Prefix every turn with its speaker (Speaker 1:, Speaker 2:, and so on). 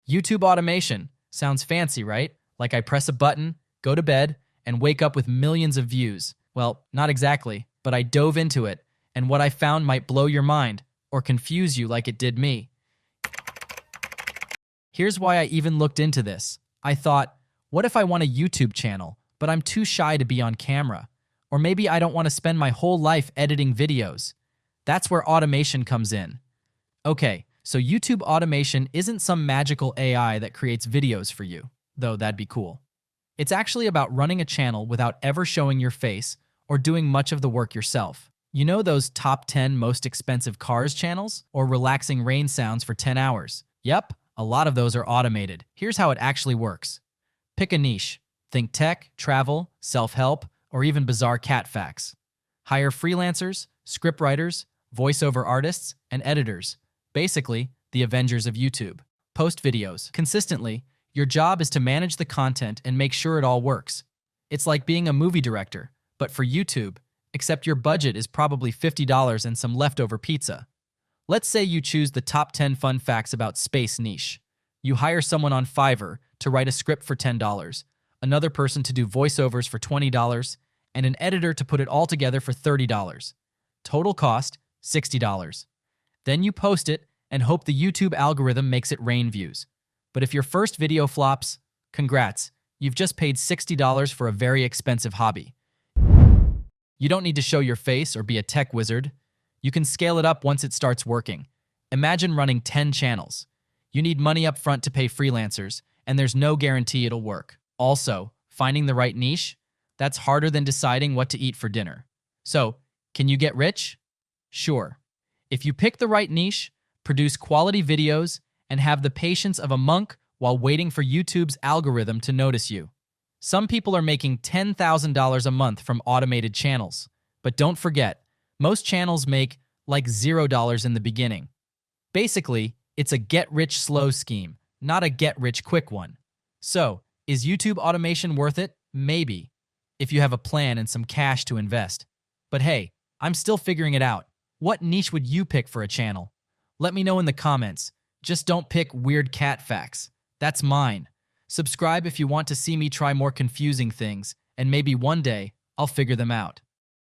Speaker 1: YouTube automation. Sounds fancy, right? Like I press a button, go to bed, and wake up with millions of views. Well, not exactly, but I dove into it, and what I found might blow your mind or confuse you like it did me. Here's why I even looked into this. I thought, what if I want a YouTube channel, but I'm too shy to be on camera? Or maybe I don't want to spend my whole life editing videos. That's where automation comes in. Okay, so YouTube automation isn't some magical AI that creates videos for you, though that'd be cool. It's actually about running a channel without ever showing your face or doing much of the work yourself. You know those top 10 most expensive cars channels? Or relaxing rain sounds for 10 hours? Yep, a lot of those are automated. Here's how it actually works. Pick a niche. Think tech, travel, self-help, or even bizarre cat facts. Hire freelancers, scriptwriters, voiceover artists, and editors. Basically, the Avengers of YouTube. Post videos consistently. Your job is to manage the content and make sure it all works. It's like being a movie director, but for YouTube, except your budget is probably $50 and some leftover pizza. Let's say you choose the top 10 fun facts about space niche. You hire someone on Fiverr to write a script for $10, another person to do voiceovers for $20, and an editor to put it all together for $30. Total cost, $60. Then you post it and hope the YouTube algorithm makes it rain views. But if your first video flops, congrats, you've just paid $60 for a very expensive hobby. You don't need to show your face or be a tech wizard. You can scale it up once it starts working. Imagine running 10 channels. You need money up front to pay freelancers, and there's no guarantee it'll work. Also, finding the right niche? That's harder than deciding what to eat for dinner. So, can you get rich? Sure. If you pick the right niche, produce quality videos, and have the patience of a monk while waiting for YouTube's algorithm to notice you. Some people are making $10,000 a month from automated channels. But don't forget, most channels make like $0 in the beginning. Basically, it's a get-rich-slow scheme, not a get-rich-quick one. So, is YouTube automation worth it? Maybe, if you have a plan and some cash to invest. But hey, I'm still figuring it out. What niche would you pick for a channel? Let me know in the comments. Just don't pick weird cat facts. That's mine. Subscribe if you want to see me try more confusing things, and maybe one day I'll figure them out.